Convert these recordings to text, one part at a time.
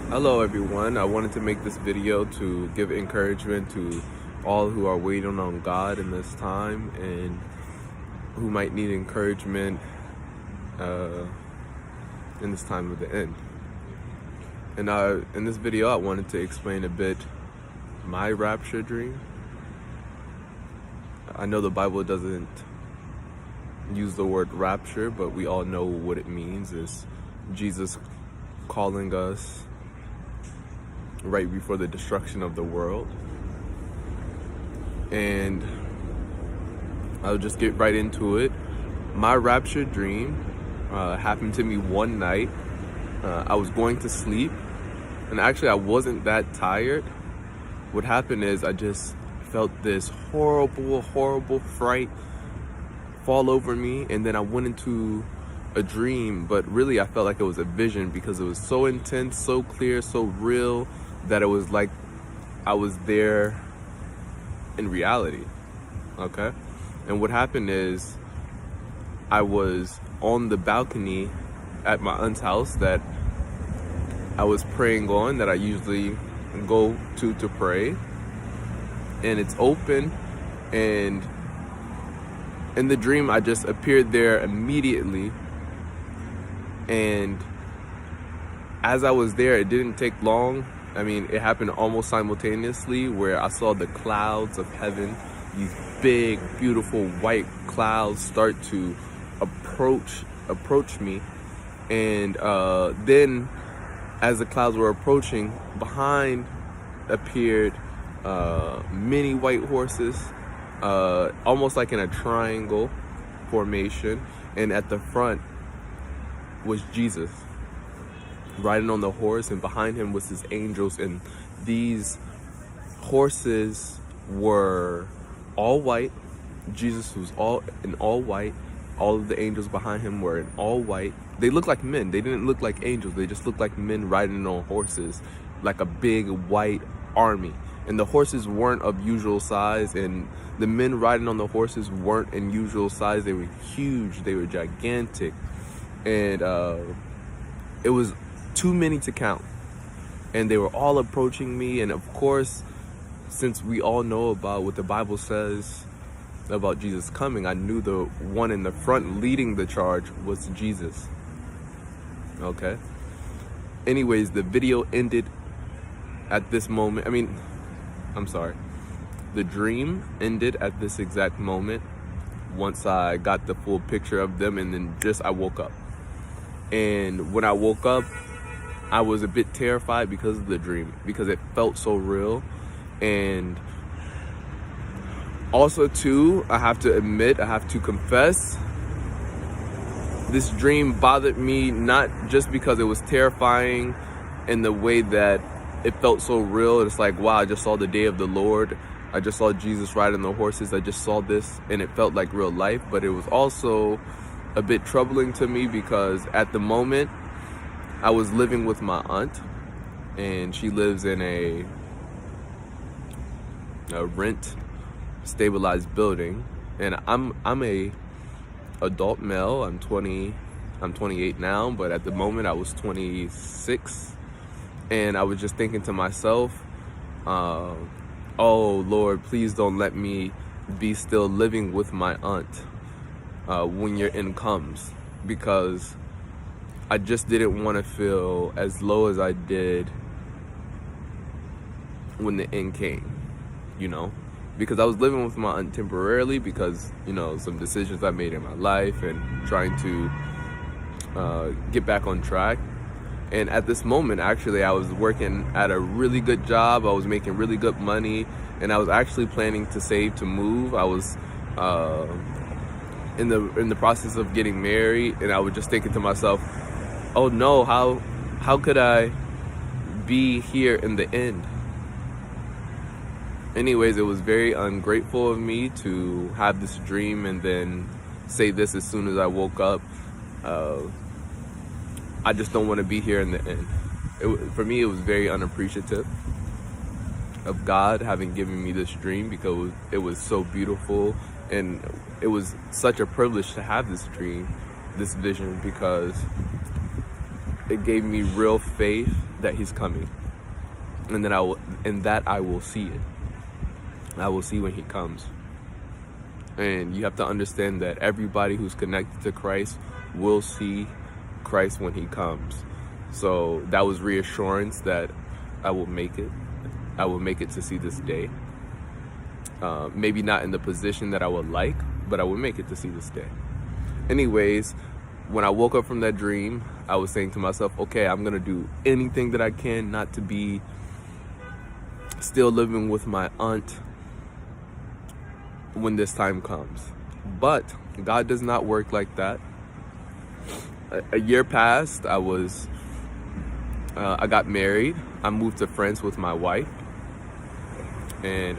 Hello everyone, I wanted to make this video to give encouragement to all who are waiting on God in this time and who might need encouragement in this time of the end. And in this video I wanted to explain a bit my rapture dream. I know the Bible doesn't use the word rapture, but we all know what it means. It's Jesus calling us right before the destruction of the world. And I'll just get right into it. My rapture dream happened to me one night. I was going to sleep, and actually I wasn't that tired. What happened is I just felt this horrible fright fall over me, and then I went into a dream, but really I felt like it was a vision because it was so intense, so clear, so real that it was like I was there in reality. Okay? And what happened is I was on the balcony at my aunt's house that I was praying on, that I usually go to pray, and it's open, and in the dream I just appeared there immediately. And as I was there, it didn't take long. I mean, it happened almost simultaneously, where I saw the clouds of heaven, these big, beautiful white clouds start to approach me. And then as the clouds were approaching, behind appeared many white horses, almost like in a triangle formation. And at the front was Jesus riding on the horse, and behind him was his angels, and these horses were all white. Jesus was all in all white. All of the angels behind him were in all white. They looked like men. They didn't look like angels. They just looked like men riding on horses, like a big white army. And the horses weren't of usual size, and the men riding on the horses weren't in usual size. They were huge. They were gigantic. And it was too many to count, and they were all approaching me. And of course, since we all know about what the Bible says about Jesus coming, I knew the one in the front leading the charge was Jesus. Okay, anyways, the video ended at this moment. The dream ended at this exact moment, once I got the full picture of them, and then I woke up. And when I woke up, I was a bit terrified because of the dream, because it felt so real. And also too, I have to confess, this dream bothered me not just because it was terrifying in the way that it felt so real. It's like, wow, I just saw the day of the Lord. I just saw Jesus riding the horses. I just saw this, and it felt like real life. But it was also a bit troubling to me because at the moment I was living with my aunt, and she lives in a rent stabilized building, and I'm a adult male. I'm 28 now, but at the moment I was 26, and I was just thinking to myself, oh Lord, please don't let me be still living with my aunt when your end comes, because I just didn't want to feel as low as I did when the end came, because I was living with my aunt temporarily because, some decisions I made in my life and trying to get back on track. And at this moment, actually, I was working at a really good job. I was making really good money, and I was actually planning to save to move. I was in the process of getting married, and I was just thinking to myself, oh no, how could I be here in the end? Anyways, it was very ungrateful of me to have this dream and then say this as soon as I woke up. I just don't want to be here in the end. For me, it was very unappreciative of God having given me this dream, because it was so beautiful, and it was such a privilege to have this dream, this vision, because it gave me real faith that he's coming, and that I will see it. I will see when he comes. And you have to understand that everybody who's connected to Christ will see Christ when he comes. So that was reassurance that I will make it. I will make it to see this day. Maybe not in the position that I would like, but I will make it to see this day. Anyways, when I woke up from that dream, I was saying to myself, okay, I'm going to do anything that I can not to be still living with my aunt when this time comes. But God does not work like that. A year passed. I got married. I moved to France with my wife, and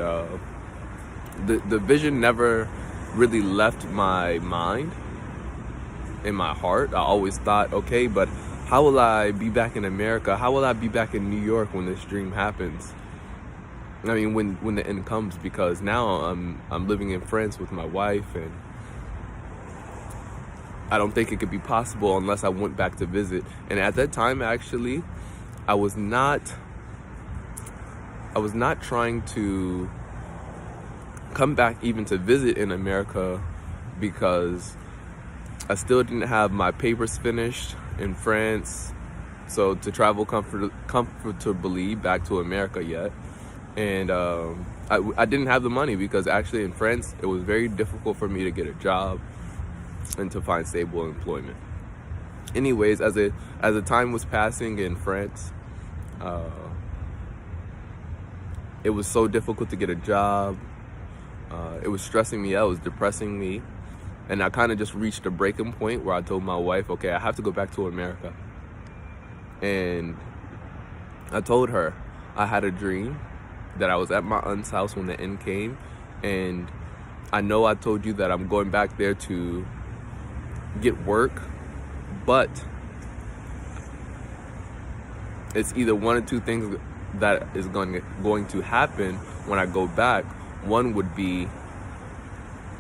the vision never really left my mind, in my heart. I always thought, okay, but how will I be back in America? How will I be back in New York when this dream happens? I mean, when the end comes, because now I'm living in France with my wife, and I don't think it could be possible unless I went back to visit. And at that time, actually, I was not trying to come back even to visit in America, because I still didn't have my papers finished in France, so to travel comfortably back to America yet. And I didn't have the money, because actually in France it was very difficult for me to get a job and to find stable employment. Anyways, as the time was passing in France, it was so difficult to get a job. It was stressing me out, it was depressing me. And I kind of just reached a breaking point where I told my wife, okay, I have to go back to America. And I told her I had a dream that I was at my aunt's house when the end came. And I know I told you that I'm going back there to get work, but it's either one or two things that is going to happen when I go back. One would be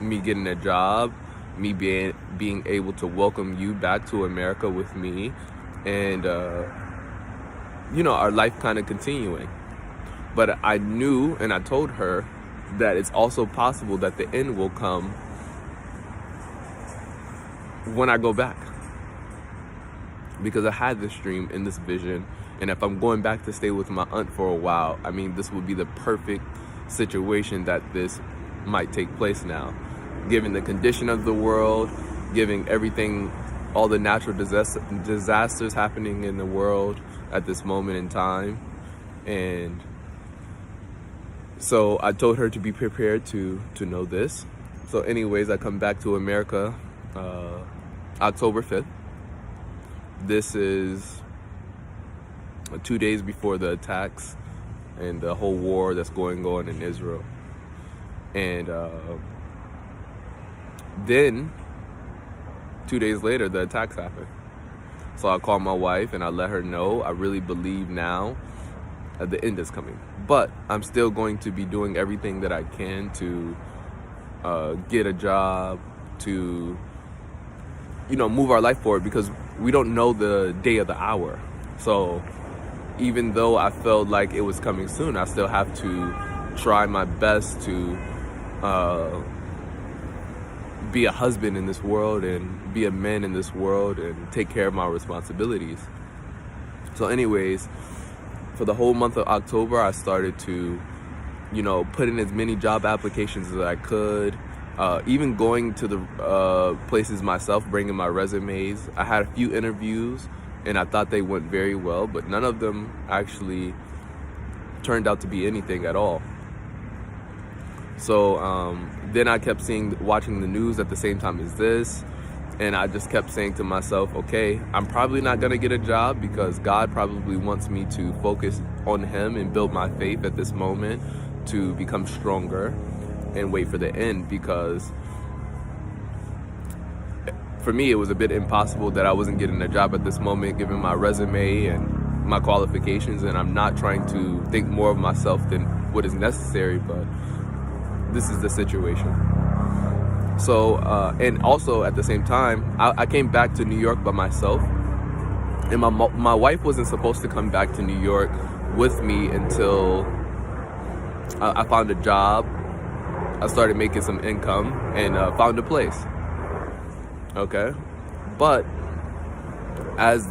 me getting a job, me being able to welcome you back to America with me, and our life kind of continuing. But I knew, and I told her, that it's also possible that the end will come when I go back, because I had this dream and this vision, and if I'm going back to stay with my aunt for a while, I mean, this would be the perfect situation that this might take place now, given the condition of the world, given everything, all the natural disasters happening in the world at this moment in time. And so I told her to be prepared to know this. So anyways, I come back to America October 5th. This is 2 days before the attacks and the whole war that's going on in Israel. And then 2 days later, the attacks happened. So I called my wife and I let her know I really believe now that the end is coming. But I'm still going to be doing everything that I can to get a job, to move our life forward, because we don't know the day of the hour. So even though I felt like it was coming soon, I still have to try my best to be a husband in this world and be a man in this world and take care of my responsibilities. So anyways, for the whole month of October, I started to, put in as many job applications as I could, even going to the places myself, bringing my resumes. I had a few interviews and I thought they went very well, but none of them actually turned out to be anything at all. So then I kept watching the news at the same time as this, and I just kept saying to myself, okay, I'm probably not gonna get a job, because God probably wants me to focus on Him and build my faith at this moment to become stronger and wait for the end, because for me it was a bit impossible that I wasn't getting a job at this moment given my resume and my qualifications, and I'm not trying to think more of myself than what is necessary, but this is the situation. So and also at the same time, I came back to New York by myself, And my wife wasn't supposed to come back to New York with me until I found a job. I started making some income and found a place. Okay, but as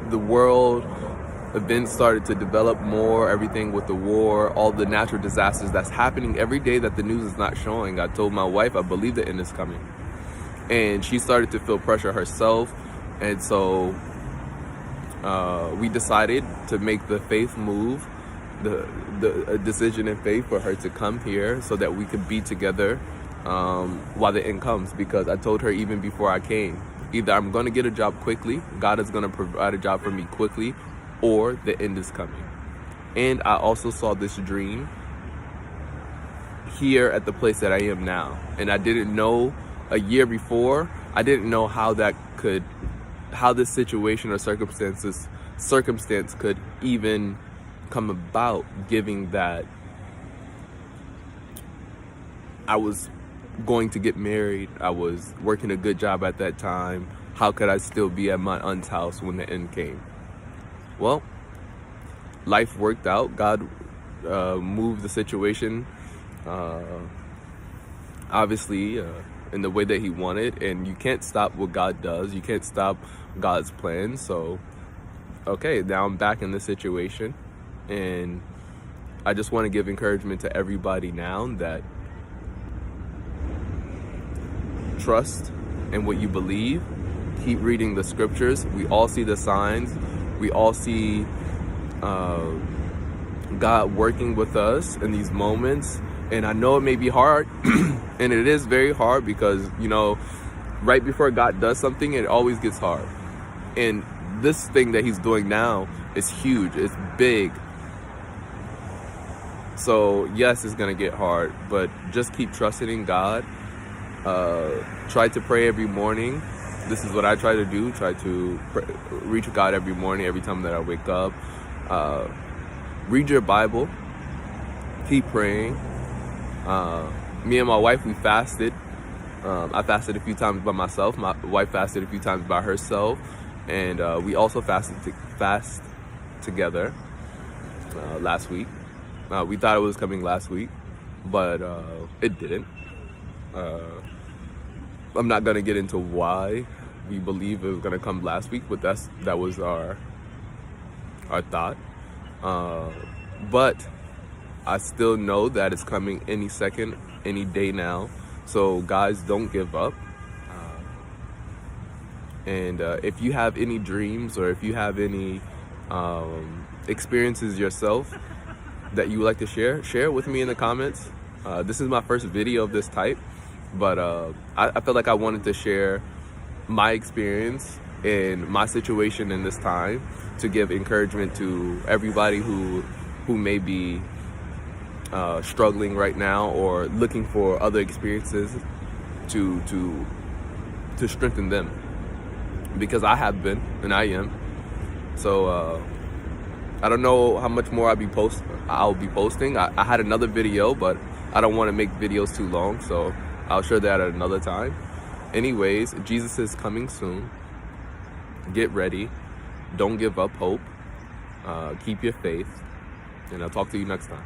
the world events started to develop more, everything with the war, all the natural disasters that's happening every day that the news is not showing, I told my wife I believe the end is coming, and she started to feel pressure herself, and so we decided to make the faith move, the decision in faith for her to come here so that we could be together while the end comes. Because I told her even before I came, either I'm going to get a job quickly, God is going to provide a job for me quickly, or the end is coming. And I also saw this dream here at the place that I am now, and I didn't know a year before, I didn't know how this situation or circumstance could even come about, giving that I was going to get married, I was working a good job at that time. How could I still be at my aunt's house when the end came? Well, life worked out. God moved the situation, obviously, in the way that he wanted, and you can't stop what God does. You can't stop God's plan. So, okay, now I'm back in this situation, and I just want to give encouragement to everybody now that trust in what you believe. Keep reading the scriptures. We all see the signs. We all see God working with us in these moments. And I know it may be hard, and it is very hard because, you know, right before God does something, it always gets hard. And this thing that he's doing now is huge. It's big. So yes, it's going to get hard, but just keep trusting in God. Try to pray every morning. This is what I try to do. Try to reach God every morning, every time that I wake up. Read your Bible. Keep praying. Me and my wife, we fasted. I fasted a few times by myself. My wife fasted a few times by herself. And we also fast together last week. We thought it was coming last week, but it didn't. I'm not gonna get into why we believe it was gonna come last week, but that was our thought. But I still know that it's coming any second, any day now. So guys, don't give up. And if you have any dreams, or if you have any experiences yourself that you would like to share it with me in the comments. This is my first video of this type, but I felt like I wanted to share my experience and my situation in this time to give encouragement to everybody who may be struggling right now, or looking for other experiences to strengthen them, because I have been and I am. So I don't know how much more I'll be posting. I had another video, but I don't want to make videos too long, so I'll share that at another time. Anyways, Jesus is coming soon. Get ready. Don't give up hope. Keep your faith. And I'll talk to you next time.